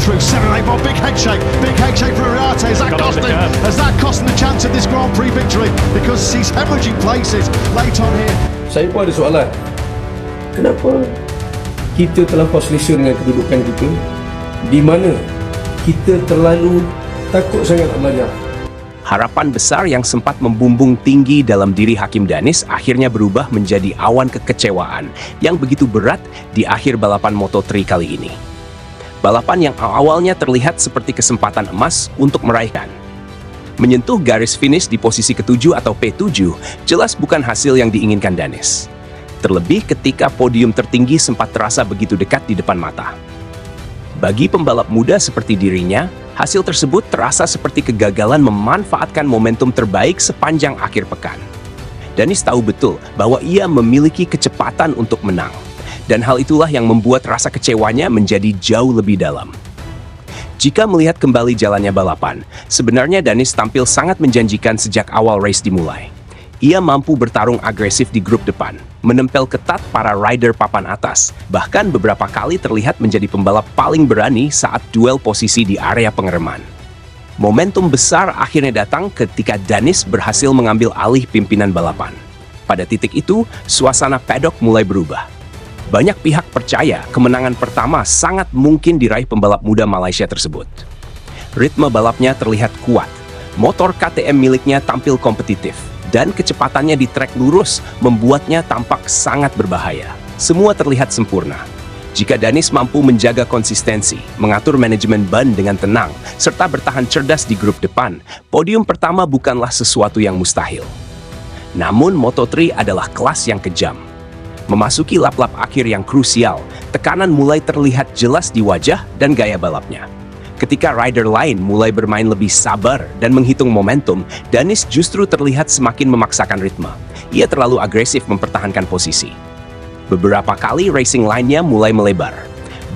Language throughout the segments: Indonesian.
through 7-8 ball, big head shake for Uriarte. Has that cost him the chance of this Grand Prix victory? Because he's hemorrhaging places late on here. Saya pun ada soalan. Kenapa kita terlampau selesa dengan kedudukan kita, di mana kita terlalu takut sangat nak belajar? Harapan besar yang sempat membumbung tinggi dalam diri Hakim Danis akhirnya berubah menjadi awan kekecewaan yang begitu berat di akhir balapan Moto3 kali ini. Balapan yang awalnya terlihat seperti kesempatan emas untuk meraihkan. Menyentuh garis finish di posisi ke-7 atau P7 jelas bukan hasil yang diinginkan Danis. Terlebih ketika podium tertinggi sempat terasa begitu dekat di depan mata. Bagi pembalap muda seperti dirinya, hasil tersebut terasa seperti kegagalan memanfaatkan momentum terbaik sepanjang akhir pekan. Danis tahu betul bahwa ia memiliki kecepatan untuk menang, dan hal itulah yang membuat rasa kecewanya menjadi jauh lebih dalam. Jika melihat kembali jalannya balapan, sebenarnya Danis tampil sangat menjanjikan sejak awal race dimulai. Ia mampu bertarung agresif di grup depan, menempel ketat para rider papan atas, bahkan beberapa kali terlihat menjadi pembalap paling berani saat duel posisi di area pengereman. Momentum besar akhirnya datang ketika Danis berhasil mengambil alih pimpinan balapan. Pada titik itu, suasana paddock mulai berubah. Banyak pihak percaya kemenangan pertama sangat mungkin diraih pembalap muda Malaysia tersebut. Ritme balapnya terlihat kuat, motor KTM miliknya tampil kompetitif, dan kecepatannya di trek lurus membuatnya tampak sangat berbahaya. Semua terlihat sempurna. Jika Danis mampu menjaga konsistensi, mengatur manajemen ban dengan tenang, serta bertahan cerdas di grup depan, podium pertama bukanlah sesuatu yang mustahil. Namun Moto3 adalah kelas yang kejam. Memasuki lap-lap akhir yang krusial, tekanan mulai terlihat jelas di wajah dan gaya balapnya. Ketika rider lain mulai bermain lebih sabar dan menghitung momentum, Danis justru terlihat semakin memaksakan ritme. Ia terlalu agresif mempertahankan posisi. Beberapa kali racing line-nya mulai melebar.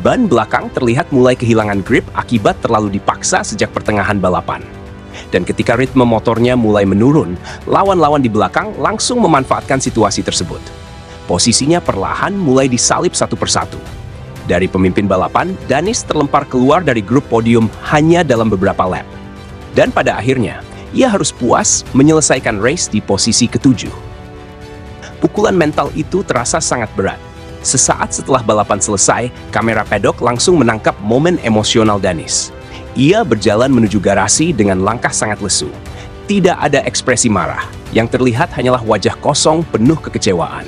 Ban belakang terlihat mulai kehilangan grip akibat terlalu dipaksa sejak pertengahan balapan. Dan ketika ritme motornya mulai menurun, lawan-lawan di belakang langsung memanfaatkan situasi tersebut. Posisinya perlahan mulai disalip satu persatu. Dari pemimpin balapan, Danis terlempar keluar dari grup podium hanya dalam beberapa lap. Dan pada akhirnya, ia harus puas menyelesaikan race di posisi ke-7. Pukulan mental itu terasa sangat berat. Sesaat setelah balapan selesai, kamera paddock langsung menangkap momen emosional Danis. Ia berjalan menuju garasi dengan langkah sangat lesu. Tidak ada ekspresi marah, yang terlihat hanyalah wajah kosong penuh kekecewaan.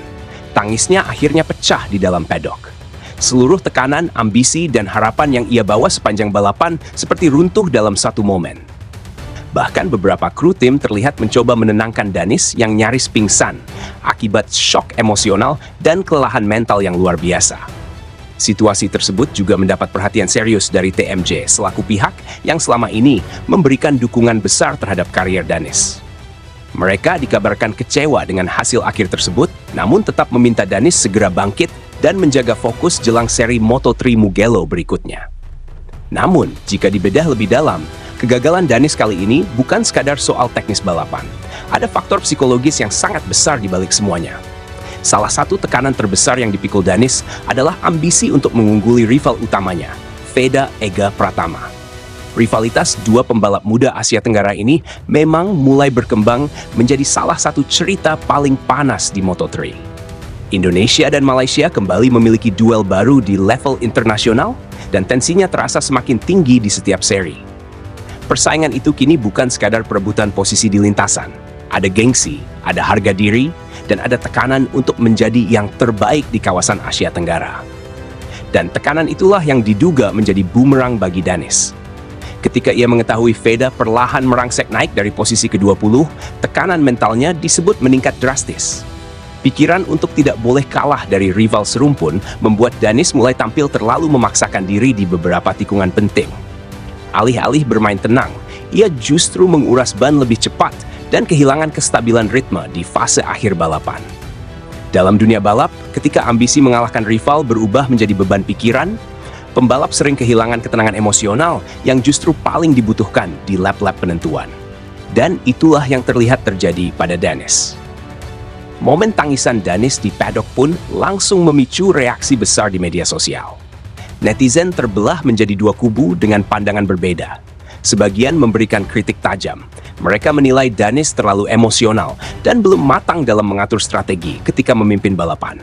Tangisnya akhirnya pecah di dalam paddock. Seluruh tekanan, ambisi, dan harapan yang ia bawa sepanjang balapan seperti runtuh dalam satu momen. Bahkan beberapa kru tim terlihat mencoba menenangkan Danis yang nyaris pingsan akibat shock emosional dan kelelahan mental yang luar biasa. Situasi tersebut juga mendapat perhatian serius dari TMJ selaku pihak yang selama ini memberikan dukungan besar terhadap karier Danis. Mereka dikabarkan kecewa dengan hasil akhir tersebut, namun tetap meminta Danis segera bangkit dan menjaga fokus jelang seri Moto3 Mugello berikutnya. Namun, jika dibedah lebih dalam, kegagalan Danis kali ini bukan sekadar soal teknis balapan. Ada faktor psikologis yang sangat besar di balik semuanya. Salah satu tekanan terbesar yang dipikul Danis adalah ambisi untuk mengungguli rival utamanya, Veda Ega Pratama. Rivalitas dua pembalap muda Asia Tenggara ini memang mulai berkembang menjadi salah satu cerita paling panas di Moto3. Indonesia dan Malaysia kembali memiliki duel baru di level internasional dan tensinya terasa semakin tinggi di setiap seri. Persaingan itu kini bukan sekadar perebutan posisi di lintasan. Ada gengsi, ada harga diri, dan ada tekanan untuk menjadi yang terbaik di kawasan Asia Tenggara. Dan tekanan itulah yang diduga menjadi bumerang bagi Danis. Ketika ia mengetahui Veda perlahan merangsek naik dari posisi ke-20, tekanan mentalnya disebut meningkat drastis. Pikiran untuk tidak boleh kalah dari rival serumpun membuat Danis mulai tampil terlalu memaksakan diri di beberapa tikungan penting. Alih-alih bermain tenang, ia justru menguras ban lebih cepat dan kehilangan kestabilan ritme di fase akhir balapan. Dalam dunia balap, ketika ambisi mengalahkan rival berubah menjadi beban pikiran, pembalap sering kehilangan ketenangan emosional yang justru paling dibutuhkan di lap-lap penentuan. Dan itulah yang terlihat terjadi pada Danis. Momen tangisan Danis di paddock pun langsung memicu reaksi besar di media sosial. Netizen terbelah menjadi dua kubu dengan pandangan berbeda. Sebagian memberikan kritik tajam. Mereka menilai Danis terlalu emosional dan belum matang dalam mengatur strategi ketika memimpin balapan.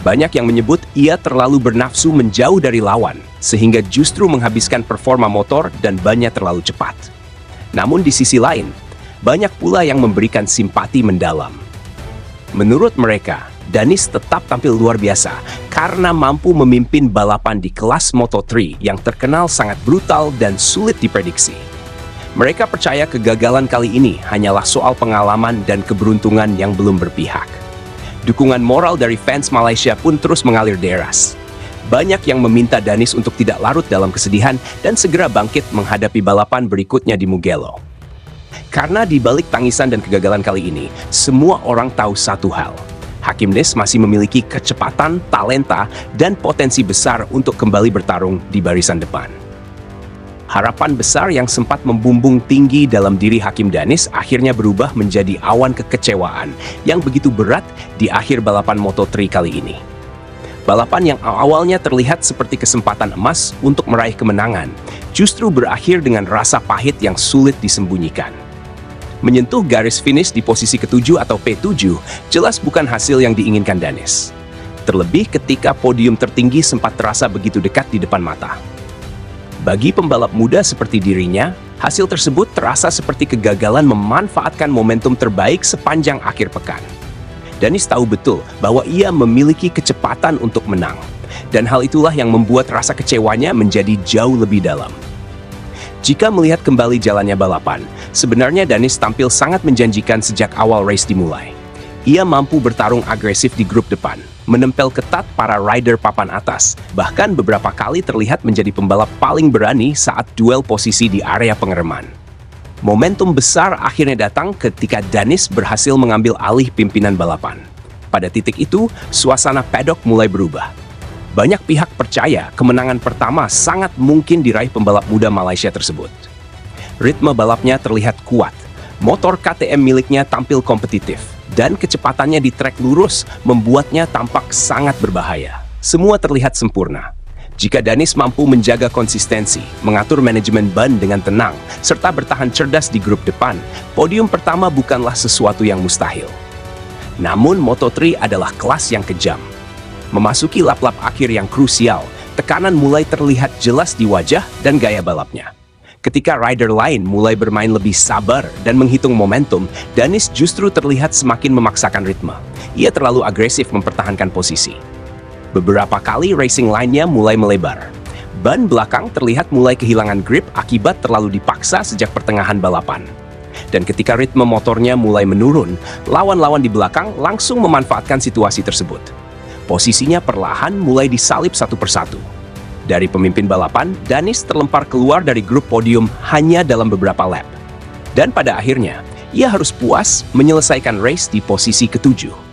Banyak yang menyebut ia terlalu bernafsu menjauh dari lawan, sehingga justru menghabiskan performa motor dan bannya terlalu cepat. Namun di sisi lain, banyak pula yang memberikan simpati mendalam. Menurut mereka, Danis tetap tampil luar biasa karena mampu memimpin balapan di kelas Moto3 yang terkenal sangat brutal dan sulit diprediksi. Mereka percaya kegagalan kali ini hanyalah soal pengalaman dan keberuntungan yang belum berpihak. Dukungan moral dari fans Malaysia pun terus mengalir deras. Banyak yang meminta Danis untuk tidak larut dalam kesedihan dan segera bangkit menghadapi balapan berikutnya di Mugello. Karena di balik tangisan dan kegagalan kali ini, semua orang tahu satu hal. Hakim Des masih memiliki kecepatan, talenta, dan potensi besar untuk kembali bertarung di barisan depan. Harapan besar yang sempat membumbung tinggi dalam diri Hakim Danis akhirnya berubah menjadi awan kekecewaan yang begitu berat di akhir balapan Moto3 kali ini. Balapan yang awalnya terlihat seperti kesempatan emas untuk meraih kemenangan, justru berakhir dengan rasa pahit yang sulit disembunyikan. Menyentuh garis finish di posisi ke-7 atau P7 jelas bukan hasil yang diinginkan Danis. Terlebih ketika podium tertinggi sempat terasa begitu dekat di depan mata. Bagi pembalap muda seperti dirinya, hasil tersebut terasa seperti kegagalan memanfaatkan momentum terbaik sepanjang akhir pekan. Danis tahu betul bahwa ia memiliki kecepatan untuk menang, dan hal itulah yang membuat rasa kecewanya menjadi jauh lebih dalam. Jika melihat kembali jalannya balapan, sebenarnya Danis tampil sangat menjanjikan sejak awal race dimulai. Ia mampu bertarung agresif di grup depan, menempel ketat para rider papan atas, bahkan beberapa kali terlihat menjadi pembalap paling berani saat duel posisi di area pengereman. Momentum besar akhirnya datang ketika Danis berhasil mengambil alih pimpinan balapan. Pada titik itu, suasana paddock mulai berubah. Banyak pihak percaya kemenangan pertama sangat mungkin diraih pembalap muda Malaysia tersebut. Ritme balapnya terlihat kuat, motor KTM miliknya tampil kompetitif, dan kecepatannya di trek lurus membuatnya tampak sangat berbahaya. Semua terlihat sempurna. Jika Danis mampu menjaga konsistensi, mengatur manajemen ban dengan tenang, serta bertahan cerdas di grup depan, podium pertama bukanlah sesuatu yang mustahil. Namun Moto3 adalah kelas yang kejam. Memasuki lap-lap akhir yang krusial, tekanan mulai terlihat jelas di wajah dan gaya balapnya. Ketika rider lain mulai bermain lebih sabar dan menghitung momentum, Danis justru terlihat semakin memaksakan ritme. Ia terlalu agresif mempertahankan posisi. Beberapa kali racing line-nya mulai melebar. Ban belakang terlihat mulai kehilangan grip akibat terlalu dipaksa sejak pertengahan balapan. Dan ketika ritme motornya mulai menurun, lawan-lawan di belakang langsung memanfaatkan situasi tersebut. Posisinya perlahan mulai disalip satu persatu. Dari pemimpin balapan, Danis terlempar keluar dari grup podium hanya dalam beberapa lap. Dan pada akhirnya, ia harus puas menyelesaikan race di posisi ke-7.